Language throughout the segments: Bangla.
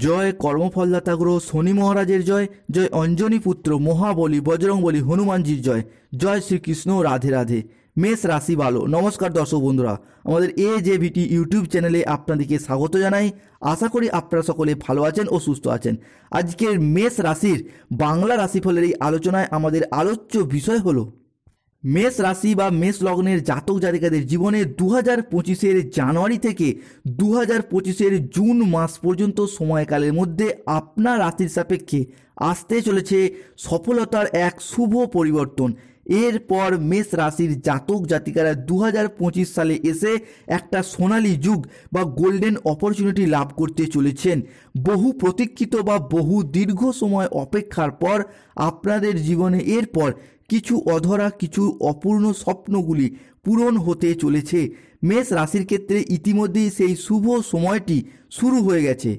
জয় কর্মফলদাতা গ্রহ শনি মহারাজের জয়, জয় অঞ্জনী পুত্র মহাবলী বজরংবলী হনুমানজির জয়, জয় শ্রীকৃষ্ণ, রাধে রাধে। মেষ রাশি ভালো। নমস্কার দর্শক বন্ধুরা, আমাদের AJVT ইউটিউব চ্যানেলে আপনাদেরকে স্বাগত জানাই। আশা করি আপনারা সকলে ভালো আছেন ও সুস্থ আছেন। আজকের মেষ রাশির বাংলা রাশিফলের এই আলোচনায় আমাদের আলোচ্য বিষয় হলো মেষ রাশি বা মেষ লগ্নের জাতক জাতিকাদের জীবনে 2025-এর জানুয়ারি থেকে 2025-এর জুন মাস পর্যন্ত সময়কালের মধ্যে আপনার রাশির সাপেক্ষে আসতে চলেছে সফলতার এক শুভ পরিবর্তন। এরপর মেষ রাশির জাতক জাতিকারা 2025 সালে এসে একটা সোনালী যুগ বা গোল্ডেন অপরচুনিটি লাভ করতে চলেছেন। বহু প্রতীক্ষিত বা বহু দীর্ঘ সময় অপেক্ষার পর আপনাদের জীবনে এরপর কিছু অধরা, কিছু অপূর্ণ স্বপ্নগুলি পূরণ হতে চলেছে। মেষ রাশির ক্ষেত্রে ইতিমধ্যেই সেই শুভ সময়টি শুরু হয়ে গেছে।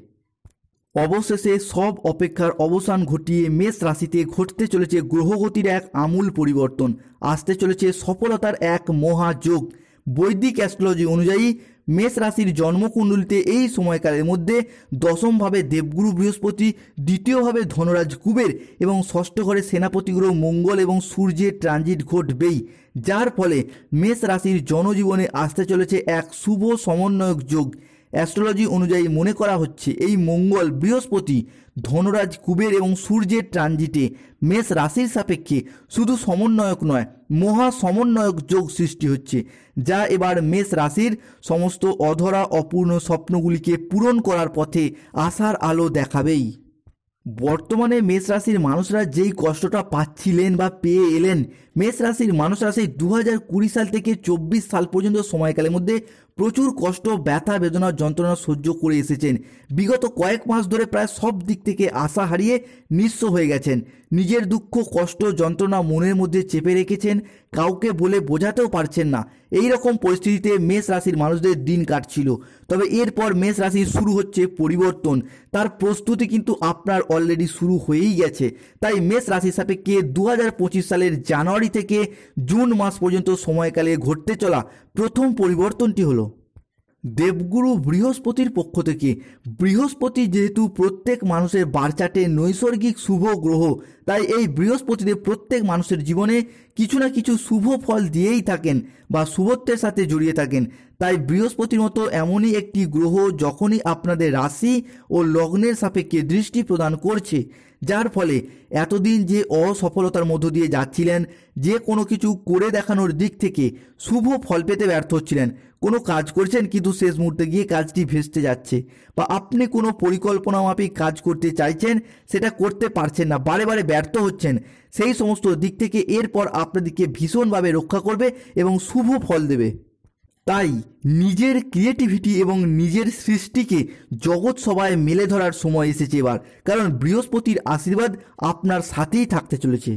অবশেষে সব অপেক্ষার অবসান ঘটিয়ে মেষ রাশিতে ঘটতে চলেছে গ্রহগতির এক আমূল পরিবর্তন। আসতে চলেছে সফলতার এক মহাযোগ। বৈদিক অ্যাস্ট্রোলজি অনুযায়ী মেষ রাশির জন্মকুণ্ডলিতে এই সময়কালের মধ্যে দশমভাবে দেবগুরু বৃহস্পতি, দ্বিতীয়ভাবে ধনরাজ কুবের এবং ষষ্ঠ ঘরে সেনাপতি গ্রহ মঙ্গল এবং সূর্যের ট্রানজিট ঘটবেই, যার ফলে মেষ রাশির জনজীবনে আসতে চলেছে এক শুভ সমন্বয়ক যোগ। অ্যাস্ট্রোলজি অনুযায়ী মনে করা হচ্ছে এই মঙ্গল, বৃহস্পতি, ধনরাজ কুবের এবং সূর্যের ট্রানজিটে মেষ রাশির সাপেক্ষে শুধু সমন্বয়ক নয়, মহা সমন্বয়ক যোগ সৃষ্টি হচ্ছে, যা এবার মেষ রাশির সমস্ত অধরা অপূর্ণ স্বপ্নগুলিকে পূরণ করার পথে আশার আলো দেখাবেই। বর্তমানে মেষ রাশির মানুষরা যেই কষ্টটা পাচ্ছিলেন বা পেয়ে এলেন, মেষ রাশির মানুষরা সেই 2020 সাল থেকে 24 সাল পর্যন্ত সময়কালের মধ্যে প্রচুর কষ্ট, ব্যথা, বেদনা, যন্ত্রণা সহ্য করে এসেছেন। বিগত কয়েক মাস ধরে প্রায় সব দিক থেকে আশা হারিয়ে নিঃস্ব হয়ে গেছেন। নিজের দুঃখ, কষ্ট, যন্ত্রণা মনের মধ্যে চেপে রেখেছেন, কাউকে বলে বোঝাতেও পারছেন না। এই রকম পরিস্থিতিতে মেষ রাশির মানুষদের দিন কাটছিল। তবে এরপর মেষ রাশির শুরু হচ্ছে পরিবর্তন। তার প্রস্তুতি কিন্তু আপনার অলরেডি শুরু হয়েই গেছে। তাই মেষ রাশির সাপেক্ষে 2025 সালের জানুয়ারি থেকে জুন মাস পর্যন্ত সময়কালে ঘটতে চলা প্রথম পরিবর্তনটি হলো দেবগুরু বৃহস্পতির পক্ষ থেকে। বৃহস্পতি যেহেতু প্রত্যেক মানুষের বারচাটে নৈসর্গিক শুভ গ্রহ, তাই এই বৃহস্পতিদেব প্রত্যেক মানুষের জীবনে কিছু না কিছু শুভ ফল দিয়েই থাকেন বা শুভত্বের সাথে জড়িয়ে থাকেন। তাই বৃহস্পতির মতো এমনই একটি গ্রহ যখনই আপনাদের রাশি ও লগ্নের সাপেক্ষে দৃষ্টি প্রদান করছে, যার ফলে এতদিন যে অসফলতার মধ্য দিয়ে যাচ্ছিলেন, যে কোনো কিছু করে দেখানোর দিক থেকে শুভ ফল পেতে ব্যর্থ হচ্ছিলেন, কোনো কাজ করছেন কিন্তু শেষ মুহূর্তে গিয়ে কাজটি ভেস্তে যাচ্ছে, বা আপনি কোনো পরিকল্পনা মাফিক কাজ করতে চাইছেন, সেটা করতে পারছেন না, বারে বারে ব্যর্থ হচ্ছেন, সেই সমস্ত দিক থেকে এরপর আপনাদেরকে ভীষণভাবে রক্ষা করবে এবং শুভ ফল দেবে। তাই নিজের ক্রিয়েটিভিটি এবং নিজের সৃষ্টিকে জগৎ সভায় মেলে ধরার সময় এসেছে এবার, কারণ বৃহস্পতির আশীর্বাদ আপনার সাথেই থাকতে চলেছে।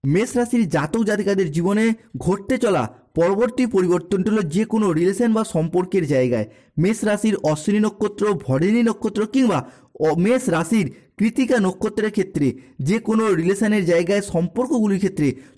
মেষ রাশির জাতক জাতিকাদের জীবনে ঘটতে চলা পরবর্তী পরিবর্তনটি হলো যে কোনো রিলেশন বা সম্পর্কের জায়গায় মেষ রাশির অশ্বিনী নক্ষত্র, ভরণী নক্ষত্র কিংবা মেষ রাশির কৃতিকা নক্ষত্রের ক্ষেত্রে যে কোনো রিলেশনের জায়গায়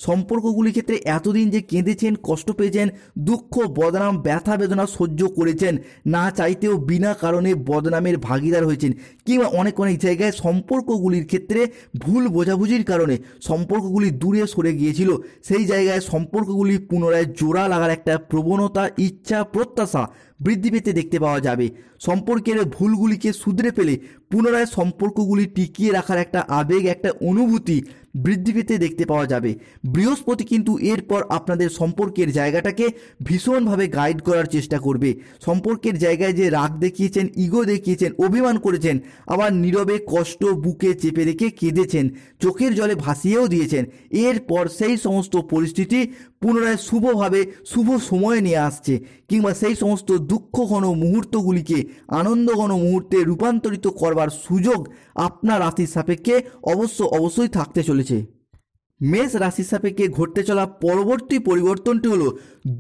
সম্পর্কগুলির ক্ষেত্রে এতদিন যে কেঁদেছেন, কষ্ট পেয়েছেন, দুঃখ, বদনাম, ব্যথা, বেদনা সহ্য করেছেন, না চাইতেও বিনা কারণে বদনামের ভাগিদার হয়েছেন, কিংবা অনেক জায়গায় সম্পর্কগুলির ক্ষেত্রে ভুল বোঝাবুঝির কারণে সম্পর্কগুলি দূরে সরে গিয়েছিল, সেই জায়গায় সম্পর্কগুলি পুনরায় জোড়া লাগার একটা প্রবণতা, ইচ্ছা, প্রত্যাশা বৃদ্ধি পেতে দেখতে পাওয়া যাবে। সম্পর্কের ভুলগুলিকে শুধরে ফেলে পুনরায় সম্পর্কগুলি টিকিয়ে রাখার একটা আবেগ, একটা অনুভূতি বৃদ্ধি পেতে দেখতে পাওয়া যাবে। বৃহস্পতি কিন্তু এরপর আপনাদের সম্পর্কের জায়গাটাকে ভীষণভাবে গাইড করার চেষ্টা করবে। সম্পর্কের জায়গায় যে রাগ দেখিয়েছেন, ইগো দেখিয়েছেন, অভিমান করেছেন, আবার নীরবে কষ্ট বুকে চেপে রেখে কেঁদেছেন, চোখের জলে ভাসিয়েও দিয়েছেন, এরপর সেই সমস্ত পরিস্থিতি পুনরায় শুভভাবে শুভ সময়ে নিয়ে আসছে, কিংবা সেই সমস্ত দুঃখঘন মুহূর্তগুলিকে আনন্দঘন মুহূর্তে রূপান্তরিত করবার সুযোগ আপনার রাশির সাপেক্ষে অবশ্যই থাকতে চলেছে। মেষ রাশির সাপেক্ষে ঘটতে চলা পরবর্তী পরিবর্তনটি হলো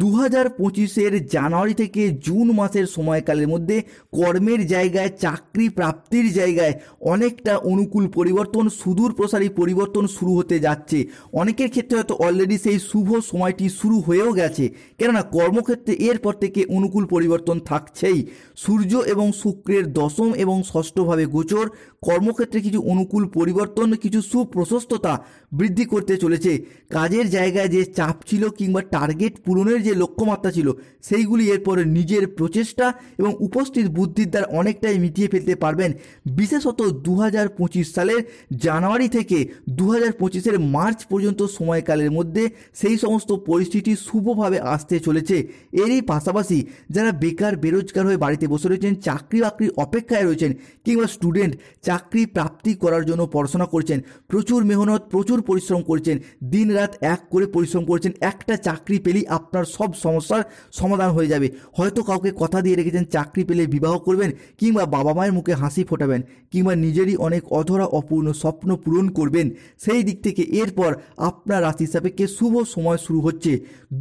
2025-এর জানুয়ারি থেকে জুন মাসের সময়কালের মধ্যে কর্মের জায়গায়, চাকরি প্রাপ্তির জায়গায় অনেকটা অনুকূল পরিবর্তন, সুদূর প্রসারী পরিবর্তন শুরু হতে যাচ্ছে। অনেকের ক্ষেত্রে হয়তো অলরেডি সেই শুভ সময়টি শুরু হয়েও গেছে, কেননা কর্মক্ষেত্রে এরপর থেকে অনুকূল পরিবর্তন থাকছেই। সূর্য এবং শুক্রের দশম এবং ষষ্ঠভাবে গোচর কর্মক্ষেত্রে কিছু অনুকূল পরিবর্তন, কিছু সুপ্রশস্ততা বৃদ্ধি করতে চলেছে। কাজের জায়গায় যে চাপ ছিল কিংবা টার্গেট পূরণের যে লক্ষ্যমাত্রা ছিল, সেইগুলি এরপর নিজের প্রচেষ্টা এবং উপস্থিত বুদ্ধির দ্বারা অনেকটাই মিটিয়ে ফেলতে পারবেন। বিশেষত 2025 সালের জানুয়ারি থেকে 2025-এর মার্চ পর্যন্ত সময়কালের মধ্যে সেই সমস্ত পরিস্থিতি শুভভাবে আসতে চলেছে। এরই পাশাপাশি যারা বেকার বেরোজগার হয়ে বাড়িতে বসে রয়েছেন, চাকরি বাকরির অপেক্ষায় রয়েছেন, কিংবা স্টুডেন্ট চাকরি প্রাপ্তি করার জন্য পড়াশোনা করছেন, প্রচুর মেহনত, প্রচুর পরিশ্রম করছেন, দিন রাত এক করে পরিশ্রম করছেন, একটা চাকরি পেলেই আপনার সব সমস্যার সমাধান হয়ে যাবে। হয়তো কাউকে কথা দিয়ে রেখেছেন চাকরি পেলে বিবাহ করবেন, কিংবা বাবা মায়ের মুখে হাসি ফোটাবেন, কিংবা নিজেরই অনেক অধরা অপূর্ণ স্বপ্ন পূরণ করবেন। সেই দিক থেকে এরপর আপনার রাশি সাপেক্ষে শুভ সময় শুরু হচ্ছে।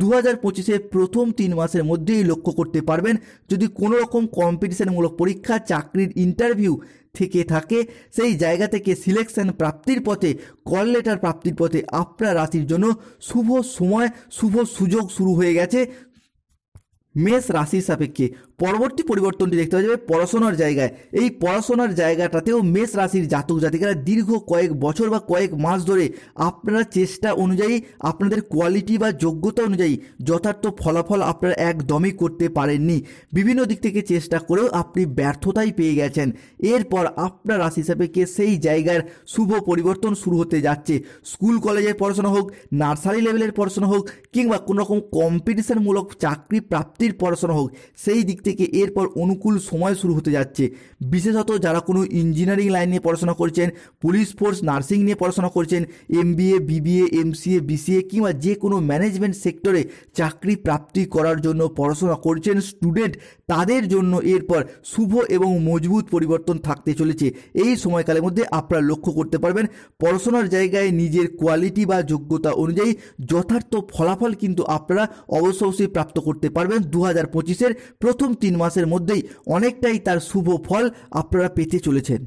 2025-এর প্রথম 3 মাসের মধ্যেই লক্ষ্য করতে পারবেন যদি কোনো রকম কম্পিটিশনমূলক পরীক্ষা, চাকরির ইন্টারভিউ থেকে থাকে, সেই জায়গা থেকে সিলেকশন প্রাপ্তির পথে, কল লেটার প্রাপ্তির পথে আপনার রাশির জন্য শুভ সময়, শুভ সুযোগ শুরু হয়ে গেছে। মেষ রাশির সাপেক্ষে পরবর্তী পরিবর্তনটি দেখতে পাওয়া যাবে পড়াশোনার জায়গায়। এই পড়াশোনার জায়গাটাতেও মেষ রাশির জাতক জাতিকারা দীর্ঘ কয়েক বছর বা কয়েক মাস ধরে আপনারা চেষ্টা অনুযায়ী, আপনাদের কোয়ালিটি বা যোগ্যতা অনুযায়ী যথার্থ ফলাফল আপনারা একদমই করতে পারেননি। বিভিন্ন দিক থেকে চেষ্টা করেও আপনি ব্যর্থতাই পেয়ে গেছেন। এরপর আপনার রাশি সাপেক্ষে সেই জায়গার শুভ পরিবর্তন শুরু হতে যাচ্ছে। স্কুল কলেজের পড়াশোনা হোক, নার্সারি লেভেলের পড়াশোনা হোক, কিংবা কোনো রকম কম্পিটিশনমূলক চাকরি প্রাপ্তির পড়াশোনা হোক, সেই দিক থেকে এরপর অনুকূল সময় শুরু হতে যাচ্ছে। বিশেষত যারা কোনো ইঞ্জিনিয়ারিং লাইন নিয়ে পড়াশোনা করছেন, পুলিশ ফোর্স, নার্সিং নিয়ে পড়াশোনা করছেন, MBA, BBA, MCA, BCA কিংবা যে কোনো ম্যানেজমেন্ট সেক্টরে চাকরি প্রাপ্তি করার জন্য পড়াশোনা করছেন স্টুডেন্ট, তাদের জন্য এরপর শুভ এবং মজবুত পরিবর্তন থাকতে চলেছে। এই সময়কালের মধ্যে আপনারা লক্ষ্য করতে পারবেন পড়াশোনার জায়গায় নিজের কোয়ালিটি বা যোগ্যতা অনুযায়ী যথার্থ ফলাফল কিন্তু আপনারা অবশ্যই প্রাপ্ত করতে পারবেন। 2025-এর প্রথম 3 মাসের মধ্যেই অনেকটাই তার শুভ ফল আপনারা পেতে চলেছেন।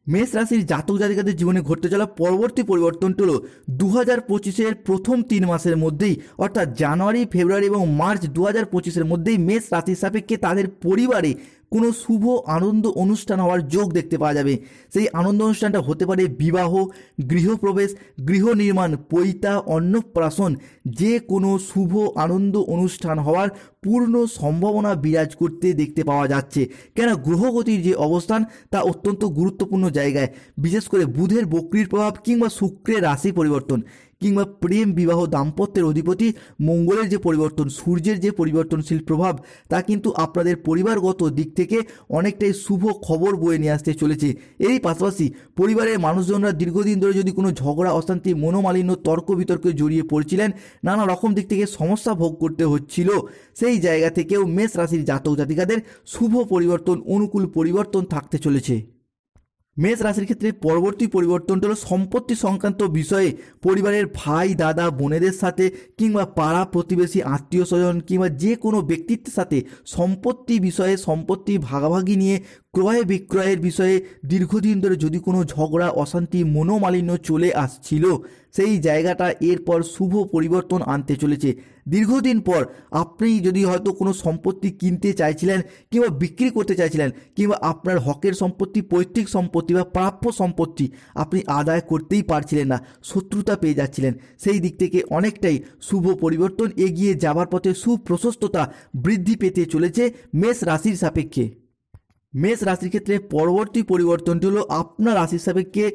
মেষ রাশির জাতক জাতিকাদের জীবনে ঘটতে চলা পরবর্তী পরিবর্তনটি হলো 2025-এর প্রথম 3 মাসের মধ্যেই, অর্থাৎ জানুয়ারি, ফেব্রুয়ারি এবং মার্চ 2025-এর মধ্যেই মেষ রাশির সাপেক্ষে তাদের পরিবারে কোনো শুভ আনন্দ অনুষ্ঠান হওয়ার যোগ দেখতে পাওয়া যাবে। সেই আনন্দ অনুষ্ঠানটা হতে পারে বিবাহ, গৃহপ্রবেশ, গৃহ নির্মাণ, পৈতা, অন্নপ্রাশন, যে কোনো শুভ আনন্দ অনুষ্ঠান হওয়ার পূর্ণ সম্ভাবনা বিরাজ করতে দেখতে পাওয়া যাচ্ছে। কেন গ্রহগতির যে অবস্থান তা অত্যন্ত গুরুত্বপূর্ণ জায়গায়, বিশেষ করে বুধের বক্রির প্রভাব কিংবা শুক্রের রাশি পরিবর্তন, কিংবা প্রেম, বিবাহ, দাম্পত্যের অধিপতি মঙ্গলের যে পরিবর্তন, সূর্যের যে পরিবর্তনশীল প্রভাব, তা কিন্তু আপনাদের পরিবারগত দিক থেকে অনেকটাই শুভ খবর বয়ে নিয়ে আসতে চলেছে। এরই পাশাপাশি পরিবারের মানুষজনরা দীর্ঘদিন ধরে যদি কোনো ঝগড়া, অশান্তি, মনোমালিন্য, তর্ক বিতর্কে জড়িয়ে পড়ছিলেন, নানা রকম দিক থেকে সমস্যা ভোগ করতে হচ্ছিল, সেই জায়গা থেকেও মেষ রাশির জাতক জাতিকাদের শুভ পরিবর্তন, অনুকূল পরিবর্তন থাকতে চলেছে। মেষ রাশির ক্ষেত্রে পরবর্তী পরিবর্তনটা হলো সম্পত্তি সংক্রান্ত বিষয়ে পরিবারের ভাই, দাদা, বোনেদের সাথে কিংবা পাড়া প্রতিবেশী, আত্মীয় স্বজন কিংবা যে কোনো ব্যক্তিত্বের সাথে সম্পত্তি বিষয়ে, সম্পত্তি ভাগাভাগি নিয়ে, ক্রয় বিক্রয়ের বিষয়ে দীর্ঘদিন ধরে যদি কোনো ঝগড়া, অশান্তি, মনোমালিন্য চলে আসছিল, সেই জায়গাটা এরপর শুভ পরিবর্তন আনতে চলেছে। দীর্ঘদিন পর আপনি যদি হয়তো কোনো সম্পত্তি কিনতে চাইছিলেন কিংবা বিক্রি করতে চাইছিলেন, কিংবা আপনার হকের সম্পত্তি, পৈতৃক সম্পত্তি বা প্রাপ্য সম্পত্তি আপনি আদায় করতেই পারছিলেন না, শত্রুতা পেয়ে যাচ্ছিলেন, সেই দিক থেকে অনেকটাই শুভ পরিবর্তন, এগিয়ে যাবার পথে সুপ্রশস্ততা বৃদ্ধি পেতে চলেছে মেষ রাশির সাপেক্ষে। মেষ রাশির ক্ষেত্রে পরবর্তী পরিবর্তনটি হলো আপনার রাশির সাপেক্ষে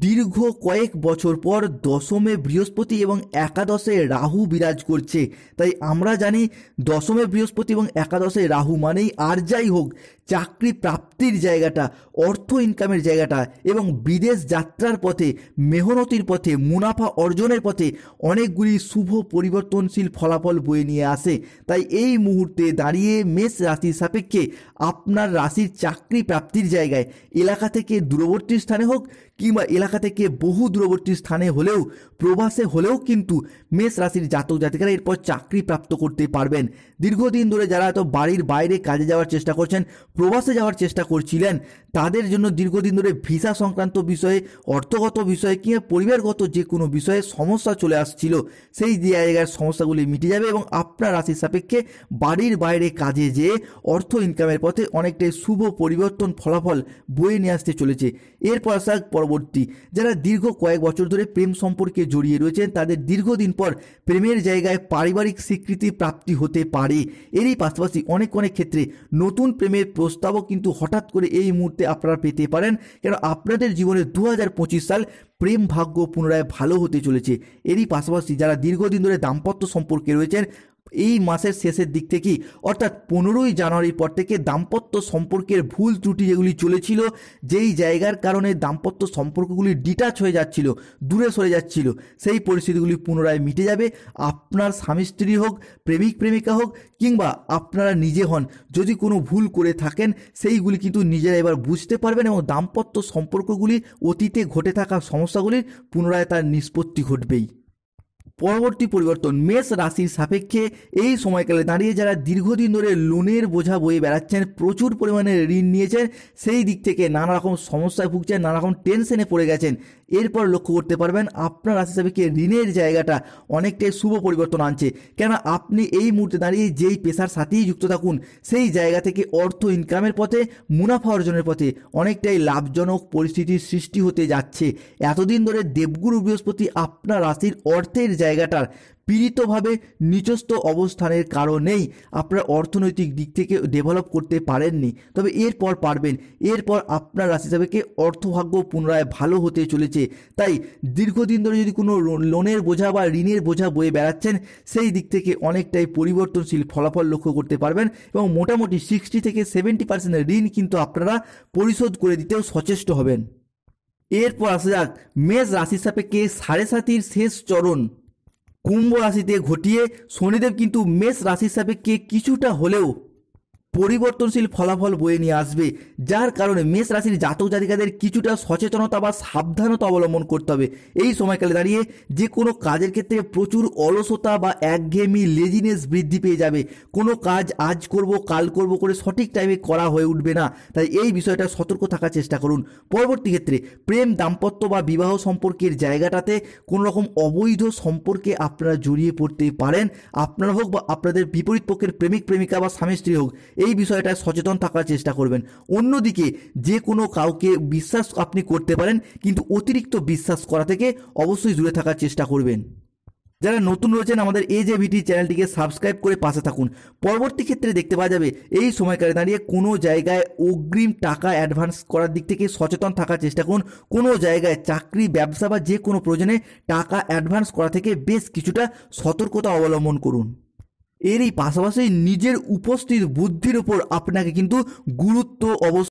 দীর্ঘ কয়েক বছর পর দশমে বৃহস্পতি এবং একাদশে রাহু বিরাজ করছে। তাই আমরা জানি দশমে বৃহস্পতি এবং একাদশে রাহু মানেই আর যাই হোক চাকরি প্রাপ্তির জায়গাটা, অর্থ ইনকামের জায়গাটা এবং বিদেশ যাত্রার পথে, মেহনতির পথে, মুনাফা অর্জনের পথে অনেকগুলি শুভ পরিবর্তনশীল ফলাফল বয়ে নিয়ে আসে। তাই এই মুহূর্তে দাঁড়িয়ে মেষ রাশির সাপেক্ষে আপনার রাশির চাকরি প্রাপ্তির জায়গায়, এলাকা থেকে দূরবর্তী স্থানে হোক কিংবা এলাকা থেকে বহু দূরবর্তী স্থানে হলেও প্রবাসে হলেও কিন্তু মেষ রাশির জাতক জাতিকারা এরপর চাকরি প্রাপ্ত করতে পারবেন। দীর্ঘদিন ধরে যারা হয়তো বাড়ির বাইরে কাজে যাওয়ার চেষ্টা করছেন, প্রবাসে যাওয়ার চেষ্টা করছিলেন, তাদের জন্য দীর্ঘদিন ধরে ভিসা সংক্রান্ত বিষয়ে, অর্থগত বিষয়ে কিংবা পরিবারগত যে কোনো বিষয়ে সমস্যা চলে আসছিল, সেই জায়গার সমস্যাগুলি মিটে যাবে এবং আপনার রাশির সাপেক্ষে বাড়ির বাইরে কাজে যেয়ে অর্থ ইনকামের পথে অনেকটাই শুভ পরিবর্তন ফলাফল বয়ে নিয়ে আসতে চলেছে। এরপর আসা পরবর্তী, যারা দীর্ঘ কয়েক বছর ধরে প্রেম সম্পর্কে জড়িয়ে রয়েছেন, তাদের দীর্ঘদিন পর প্রেমের জায়গায় পারিবারিক স্বীকৃতি প্রাপ্তি হতে পারে। এরই পাশাপাশি অনেক ক্ষেত্রে নতুন প্রেমের প্রস্তাবও কিন্তু হঠাৎ করে এই মুহূর্তে আপনারা পেতে পারেন, কেন আপনাদের জীবনে 2025 সাল প্রেম ভাগ্য পুনরায় ভালো হতে চলেছে। এরই পাশাপাশি যারা দীর্ঘদিন ধরে দাম্পত্য সম্পর্কে রয়েছেন, এই মাসের শেষের দিক থেকেই অর্থাৎ 15ই জানুয়ারির পর থেকে দাম্পত্য সম্পর্কের ভুল ত্রুটি যেগুলি চলেছিল, যেই জায়গার কারণে দাম্পত্য সম্পর্কগুলি ডিটাচ হয়ে যাচ্ছিল, দূরে সরে যাচ্ছিল, সেই পরিস্থিতিগুলি পুনরায় মিটে যাবে। আপনার স্বামী স্ত্রী হোক, প্রেমিক প্রেমিকা হোক, কিংবা আপনারা নিজে হন, যদি কোনো ভুল করে থাকেন সেইগুলি কিন্তু নিজেরা এবার বুঝতে পারবেন এবং দাম্পত্য সম্পর্কগুলি অতীতে ঘটে থাকা সমস্যাগুলির পুনরায় তার নিষ্পত্তি ঘটবেই। পরবর্তী পরিবর্তন, মেষ রাশির সাপেক্ষে এই সময়কালে দাঁড়িয়ে যারা দীর্ঘদিন ধরে লোনের বোঝা বয়ে বেড়াচ্ছেন, প্রচুর পরিমাণে ঋণ নিয়েছেন, সেই দিক থেকে নানা রকম সমস্যায় ভুগছেন, নানা রকম টেনশনে পড়ে গেছেন, এরপর লক্ষ্য করতে পারবেন আপনার রাশি সাপেক্ষে ঋণের জায়গাটা অনেকটাই শুভ পরিবর্তন আনছে। কেন আপনি এই মুহূর্তে দাঁড়িয়ে যেই পেশার সাথেই যুক্ত থাকুন, সেই জায়গা থেকে অর্থ ইনকামের পথে, মুনাফা অর্জনের পথে অনেকটাই লাভজনক পরিস্থিতির সৃষ্টি হতে যাচ্ছে। এতদিন ধরে দেবগুরু বৃহস্পতি আপনার রাশির অর্থের জায়গাটার পীড়িতভাবে নিচস্থ অবস্থানের কারণেই আপনার অর্থনৈতিক দিক থেকে ডেভেলপ করতে পারেননি, তবে এরপর পারবেন। এরপর আপনার রাশি সাপেক্ষে অর্থভাগ্য পুনরায় ভালো হতে চলেছে। তাই দীর্ঘদিন ধরে যদি কোনো লোনের বোঝা বা ঋণের বোঝা বয়ে বেড়াচ্ছেন, সেই দিক থেকে অনেকটাই পরিবর্তনশীল ফলাফল লক্ষ্য করতে পারবেন এবং মোটামুটি 60 থেকে 70% ঋণ কিন্তু আপনারা পরিশোধ করে দিতেও সচেষ্ট হবেন। এরপর আসা যাক মেষ রাশির সাপেক্ষে 7.5 শেষ চরণ কুম্ভ রাশিতে ঘটিয়ে শনিদেব কিন্তু মেষ রাশির সাপেক্ষে কিছুটা হলেও পরিবর্তনশীল ফলাফল বয়ে নিয়ে আসবে, যার কারণে মেষ রাশির জাতক জাতিকাদের কিছুটা সচেতনতা বা সাবধানতা অবলম্বন করতে হবে। এই সময়কালে দাঁড়িয়ে যে কোনো কাজের ক্ষেত্রে প্রচুর অলসতা বা একঘেয়েমি, লেজিনেস বৃদ্ধি পেয়ে যাবে। কোনো কাজ আজ করব কাল করব করে সঠিক টাইমে করা হয়ে উঠবে না, তাই এই বিষয়টা সতর্ক থাকার চেষ্টা করুন। পরবর্তী ক্ষেত্রে প্রেম, দাম্পত্য বা বিবাহ সম্পর্কের জায়গাটাতে কোনো রকম অবৈধ সম্পর্কে আপনারা জড়িয়ে পড়তে পারেন, আপনারা হোক বা আপনাদের বিপরীত পক্ষের প্রেমিক প্রেমিকা বা স্বামী স্ত্রী হোক, এই বিষয়টা সচেতন থাকার চেষ্টা করবেন। অন্যদিকে যে কোনো কাউকে বিশ্বাস আপনি করতে পারেন, কিন্তু অতিরিক্ত বিশ্বাস করা থেকে অবশ্যই দূরে থাকার চেষ্টা করবেন। যারা নতুন রয়েছেন আমাদের AJVT চ্যানেলটিকে সাবস্ক্রাইব করে পাশে থাকুন। পরবর্তী ক্ষেত্রে দেখতে পাওয়া যাবে এই সময়কালে দাঁড়িয়ে কোনো জায়গায় অগ্রিম টাকা অ্যাডভান্স করার দিক থেকে সচেতন থাকার চেষ্টা করুন। কোনো জায়গায় চাকরি, ব্যবসা বা যে কোনো প্রয়োজনে টাকা অ্যাডভান্স করা থেকে বেশ কিছুটা সতর্কতা অবলম্বন করুন। এরই পাশাপাশি নিজের উপস্থিত বুদ্ধির উপর আপনাকে কিন্তু গুরুত্ব